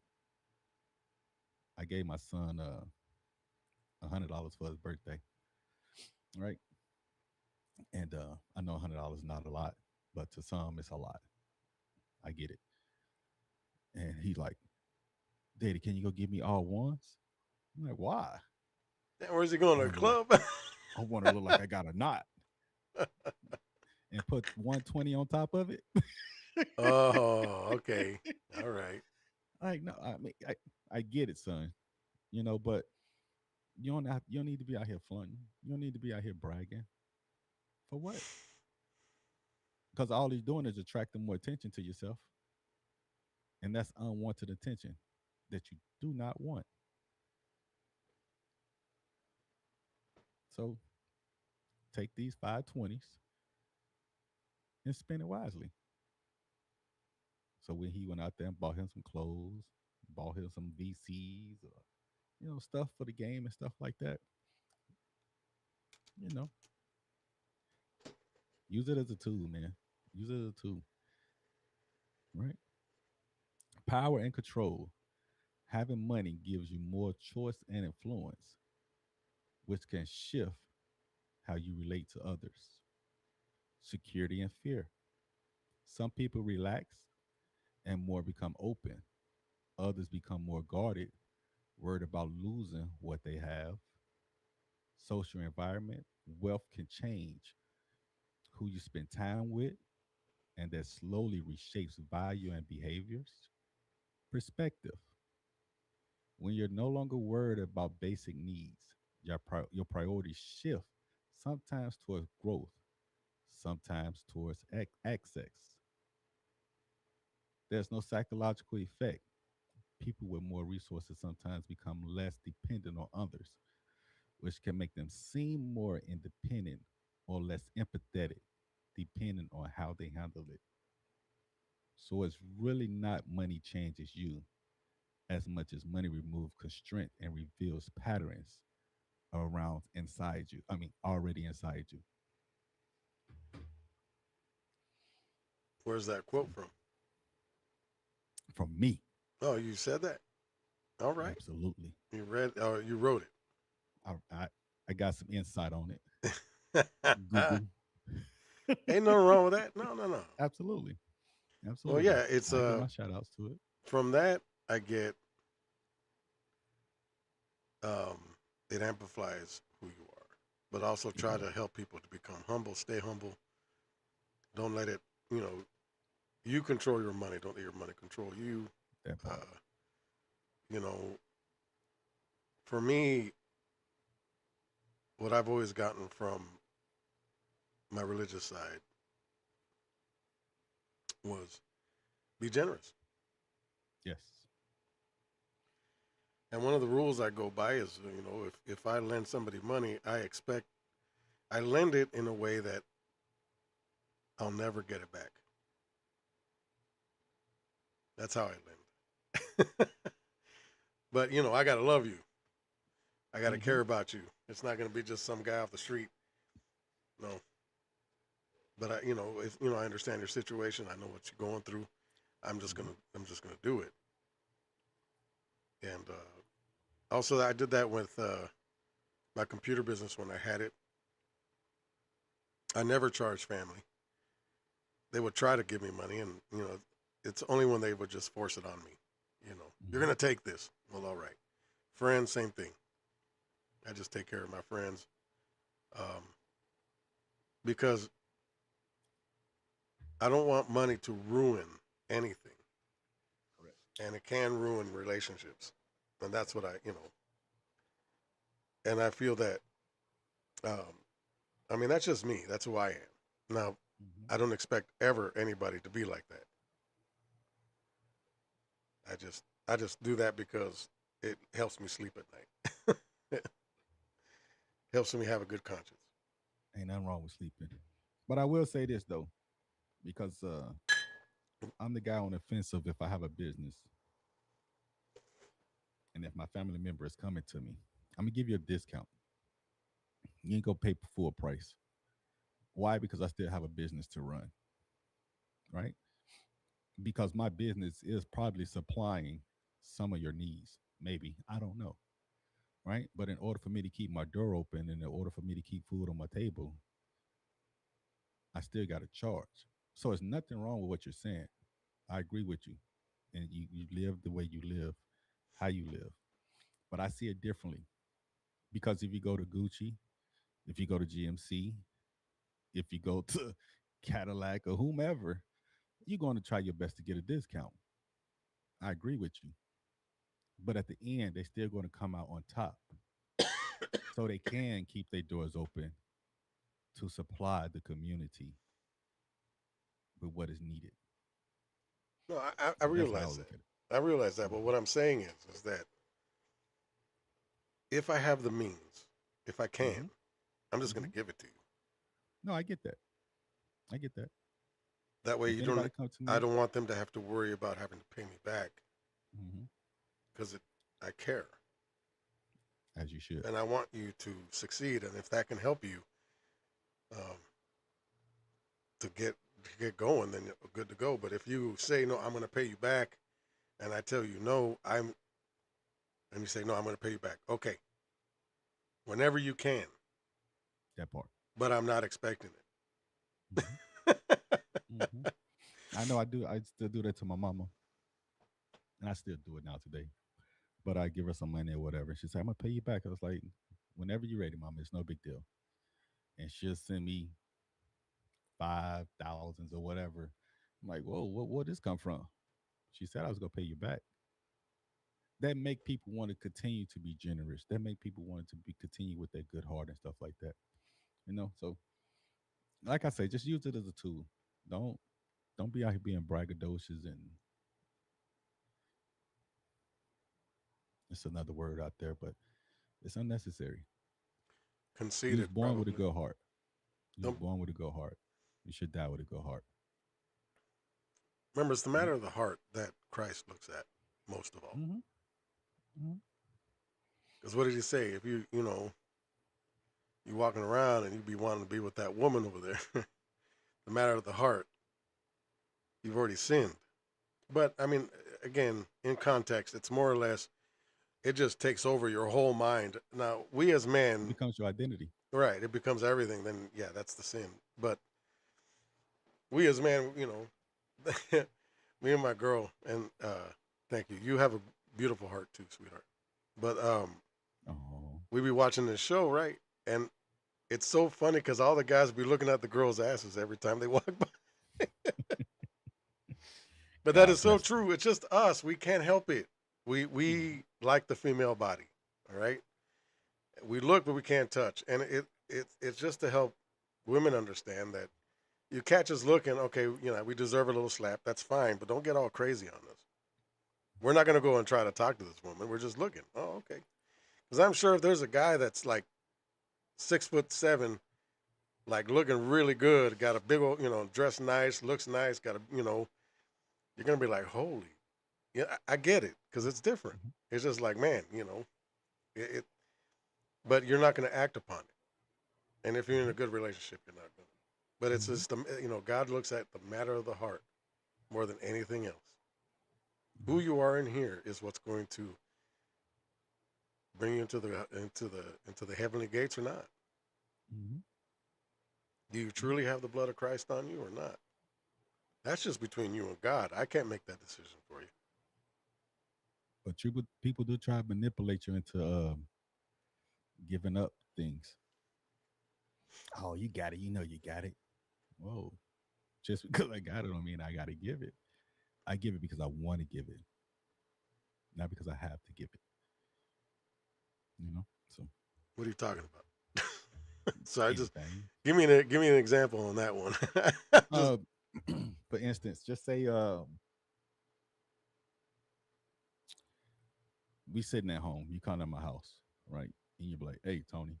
I gave my son $100 for his birthday, right? And I know $100 is not a lot, but to some it's a lot. I get it. And he like, Daddy, can you go give me all ones? I'm like, why?
Damn, where's he going
I
to the
want to look.
club?
I want to look like I got a knot and put 120 on top of it.
Oh, okay. All right.
Like, no, I mean, I get it, son. But you don't need to be out here flaunting. You don't need to be out here bragging. For what? Because all he's doing is attracting more attention to yourself, and that's unwanted attention that you do not want. So take these 520s and spend it wisely. So when he went out there and bought him some clothes, bought him some VCs, or stuff for the game and stuff like that, you know, use it as a tool, man. Use it as a tool, right? Power and control. Having money gives you more choice and influence, which can shift how you relate to others. Security and fear. Some people relax and more become open. Others become more guarded, worried about losing what they have. Social environment. Wealth can change who you spend time with, and that slowly reshapes value and behaviors. Perspective. When you're no longer worried about basic needs, your priorities shift, sometimes towards growth, sometimes towards access. There's no psychological effect. People with more resources sometimes become less dependent on others, which can make them seem more independent or less empathetic, depending on how they handle it. So it's really not money changes you as much as money removes constraint and reveals patterns around inside you. I mean, already inside you.
Where's that quote from?
From me,
Oh, you said that. All right.
absolutely.
You read. You wrote
I, I, I got some insight on it.
it.
Google.
Ain't nothing wrong with that. No, no, no.
Absolutely.
Well,
Absolutely.
yeah. It's
I give my shout outs to it.
from that I get um it amplifies who you are, but also
It
try
does.
to help people to become humble. Stay humble. Don't let it. You know, you control your money. Don't let your money control you.
That part.
Uh, you know, for me, what I've always gotten from my religious side was be generous.
Yes.
And one of the rules I go by is, if I lend somebody money, I lend it in a way that I'll never get it back. That's how I lend. But I gotta love you. I gotta
Mm-hmm.
care about you. It's not gonna be just some guy off the street. No. But if I understand your situation, I know what you're going through.
Mm-hmm.
I'm just gonna do it. And also, I did that with my computer business when I had it. I never charged family. They would try to give me money, and it's only when they would just force it on me. You're
Mm-hmm.
gonna take this. Well, all right. Friends, same thing. I just take care of my friends, um, because I don't want money to ruin anything,
Correct.
and it can ruin relationships, and that's what and I feel that. I mean, that's just me. That's who I am. Now,
Mm-hmm.
I don't expect ever anybody to be like that. I just do that because it helps me sleep at night. It helps me have a good conscience.
Ain't nothing wrong with sleeping. But I will say this though, because I'm the guy on the fence of if I have a business and if my family member is coming to me, I'm gonna give you a discount. You ain't gonna pay full price. Why? Because I still have a business to run, right? Because my business is probably supplying some of your needs. Maybe. I don't know. Right. But in order for me to keep my door open and in order for me to keep food on my table, I still got to charge. So it's nothing wrong with what you're saying. I agree with you. And you live the way you live, how you live. But I see it differently because if you go to Gucci, if you go to GMC, if you go to Cadillac or whomever, you're going to try your best to get a discount. I agree with you. But at the end, they're still going to come out on top. So they can keep their doors open to supply the community with what is needed.
No, I
That's how I
realize
look
that.
at it.
I realize that. But
Mhm.
what I'm saying is that if I have the means, if I can,
Mhm.
I'm just going
Mhm.
to give it to you.
No, I get that. I get that.
That way,
If anybody comes to
I
me,
don't want them to have to worry about having to pay me back
mhm,
because I care
as you should.
and I want you to succeed. And if that can help you um, to get going, then you're good to go. But if you say no, I'm going to pay you back, and I tell you no, and you say no, I'm going to pay you back. Okay, whenever you can,
That part.
but I'm not expecting
Mhm.
it.
Mhm. I know I do. I still do that to my mama, and I still do it now today. But I give her some money or whatever. She said, "I'm gonna pay you back." I was like, "Whenever you're ready, mama. It's no big deal." And she'll send me 5,000s or whatever. I'm like, "Whoa, where this come from?" She said I was gonna pay you back. That make people want to continue to be generous. That make people want to be continue with that good heart and stuff like that. So like I say, just use it as a tool. Don't don't be out here being braggadocious and it's another word out there, but it's unnecessary. You was
Conceited,
born with a
probably.
good heart. You was
Don't
born with a good heart. You should die with a good heart.
remember it's the
Right?
matter of the heart that Christ looks at most of all.
Mm-hmm. Mm-hmm.
Because what did he say? If you walking around and you be wanting to be with that woman over there, the matter of the heart, you've already sinned. But I mean, again, in context, it's more or less it just takes over your whole mind. Now, we as
It
men,
becomes your identity.
right, it becomes everything. Then yeah, that's the sin. But we as men, me and my girl, and thank you. You have a beautiful heart too, sweetheart. But
Oh,
we be watching this show, right? And it's so funny because all the guys be looking at the girls' asses every time they walk by. But that is
God
so
bless them.
true. It's just us. We can't help it. We
Mm-hmm.
like the female body. All right. We look, but we can't touch, and it's just to help women understand that you catch us looking. Okay, we deserve a little slap. That's fine, but don't get all crazy on us. We're not gonna go and try to talk to this woman. We're just looking. Oh, okay. Because I'm sure if there's a guy that's like 6'7", like looking really good, got a big old, dressed nice, looks nice, got a, you're gonna be like, holy, yeah, I get it, because it's different.
Mhm.
It's just like, man, it, but you're not gonna act upon it. And if you're in a
Mhm.
good relationship, you're not gonna. But it's
Mhm.
just, God looks at the matter of the heart more than anything else. Who
Mhm.
you are in here is what's going to bring you into the heavenly gates or not.
Mhm.
Do you
Mhm.
truly have the blood of Christ on you or not? That's just between you and God. I can't make that decision for you.
But people do try to manipulate you into giving up things. Oh, you got it. You know you got it. Whoa. Just because I got it don't mean I got to give it. I give it because I want to give it, not because I have to give it. So
What are you talking about? So I just
anything.
give me an example on that one. Just
Uh, for instance, just say we sitting at home. You come to my house, right? And you be like, "Hey, Tony,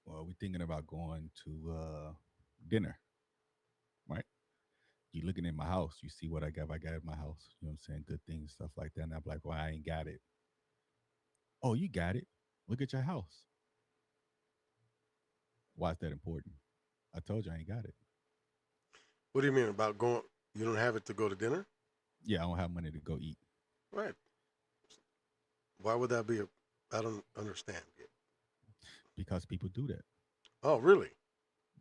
well, we thinking about going to dinner, right?" You looking in my house, you see what I got. I got in my house. You know what I'm saying? Good things, stuff like that. And I'm like, "Well, I ain't got it." Oh, you got it. Look at your house. Why is that important? I told you I ain't got it.
what do you mean about going? You don't have it to go to dinner,
Yeah, I don't have money to go eat
right? Why would that be? I don't understand yet.
because people do that.
Oh, really?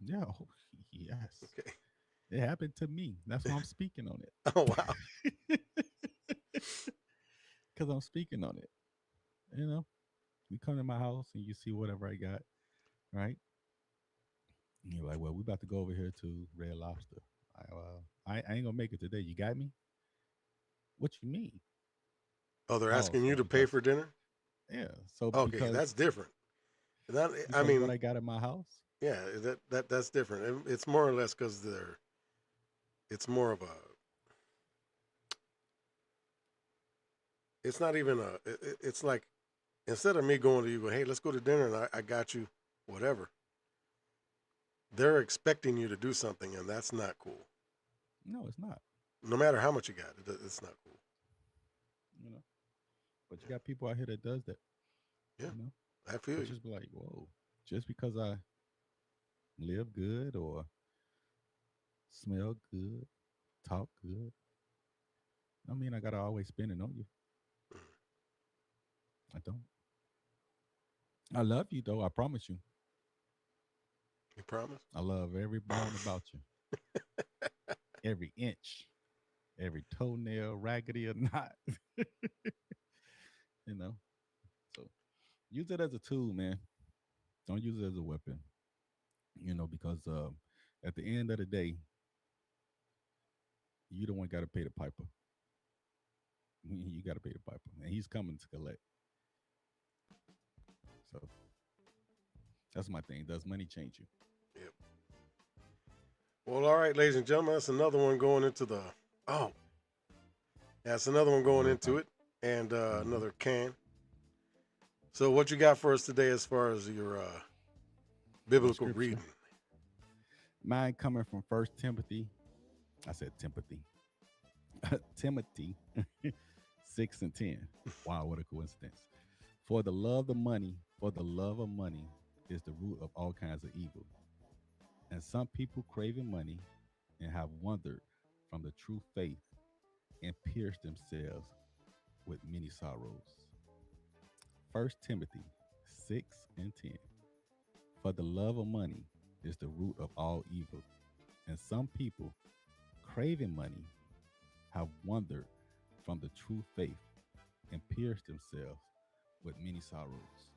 Yeah, oh, yes.
Okay.
It happened to me. That's why I'm speaking on
Oh, wow.
it. Because I'm speaking on it. You know, you come to my house and you see whatever I got, right? And you're like, well, we about to go over here to Red Lobster. I ain't gonna make it today. You got me? What you mean?
Oh, they're
Oh,
asking you
so
to pay
because
for dinner?
yeah, so
Okay, that's different. That I
because what
mean,
I got in my house.
yeah, that's different. It's more or less because they're. It's more of a. It's not even a. It's like instead of me going to you, go, hey, let's go to dinner, and I got you, whatever. They're expecting you to do something, and that's not cool.
No, it's not.
No matter how much you got, it's not cool.
You know, but you got people out here that does that.
Yeah,
You know,
I feel
they
you.
just be like, whoa, just because I live good or smell good, talk good, I mean I gotta always spend it on you. I don't. I love you though. I promise you.
You promise?
I love every bone about you, every inch, every toenail, raggedy or not. you know. So use it as a tool, man. Don't use it as a weapon. Because at the end of the day, you the one got to pay the piper. You got to pay the piper, and he's coming to collect. So that's my thing. Does money change you?
Yep. Well, all right, ladies and gentlemen, that's another one going into the. Oh, that's another one going
Word
into
pipe.
it, and
Hmm.
another can. So, what you got for us today, as far as your
My
biblical
scripture.
reading?
Mine coming from First Timothy. I said Timothy. Timothy 6:10. Wow, what a coincidence. For the love of money is the root of all kinds of evil. And some people craving money and have wandered from the true faith and pierced themselves with many sorrows. First Timothy 6:10. For the love of money is the root of all evil. And some people craving money have wandered from the true faith and pierced themselves with many sorrows.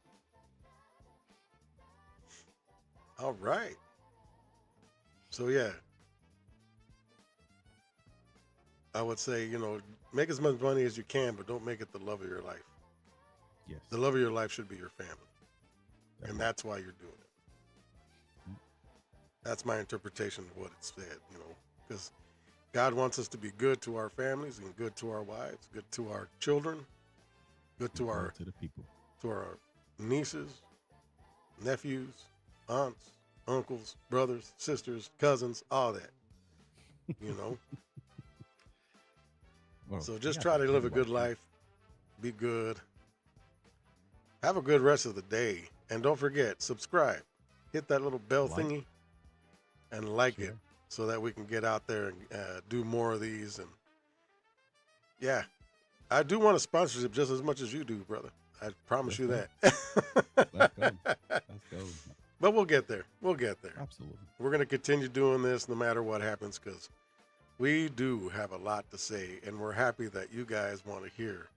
All right. So, yeah, I would say, make as much money as you can, but don't make it the love of your life.
Yes.
The love of your life should be your family. And
Definitely.
that's why you're doing it.
Mm.
That's my interpretation of what it said, because God wants us to be good to our families and good to our wives, good to our children, good to
Good
our
to the people.
nieces, nephews, aunts, uncles, brothers, sisters, cousins, all that, you know.
Well,
So
I
just
got
try
some
to live a
people
good
watching.
life, be good, have a good rest of the day, and don't forget, subscribe, hit that little bell
Like,
thingy, and like it,
share.
so that we can get out there and do more of these. And yeah, I do want a sponsorship just as much as you do, brother. I promise
Let's
you
go.
that.
Let's go. Let's go.
But we'll get there. We'll get there.
Absolutely.
We're going to continue doing this no matter what happens, because we do have a lot to say, and we're happy that you guys want to hear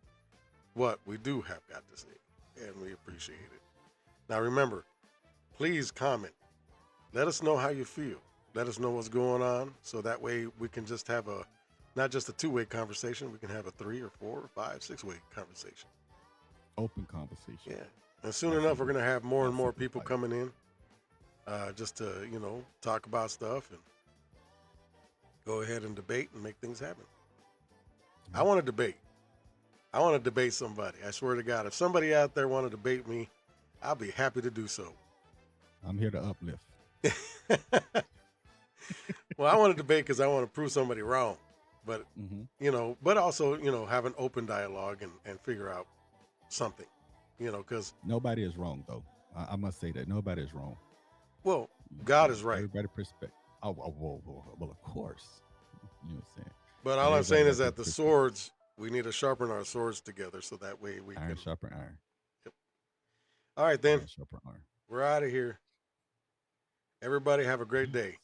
what we do have got to say, and we appreciate it. Now, remember, please comment. Let us know how you feel. Let us know what's going on, so that way we can just have not just a two-way conversation, we can have a 3 or 4 or 5, 6-way conversation.
Open conversation.
Yeah. And soon
Like
enough, we're
simple-
going to have more and
like
more
simple
people
fight.
coming in just to, talk about stuff and go ahead and debate and make things happen. I want to debate. I want to debate somebody. I swear to God, if somebody out there want to debate me, I'll be happy to do so.
I'm here to uplift.
Well, I want to debate because I want to prove somebody wrong. But,
Mm-hmm.
but also, have an open dialogue and figure out something, because,
Nobody is wrong, though. I must say that nobody is wrong.
well,
You know what I'm
God
saying?
is right.
Everybody perspective. Oh, well, of course. You know what I'm saying?
But
But
all I'm saying
everybody
is
got
that the
their
swords, we need to sharpen our swords together so that way we
iron
can.
sharper iron.
Yep. All right, then.
Iron sharper iron.
We're out of here. Everybody have a great day.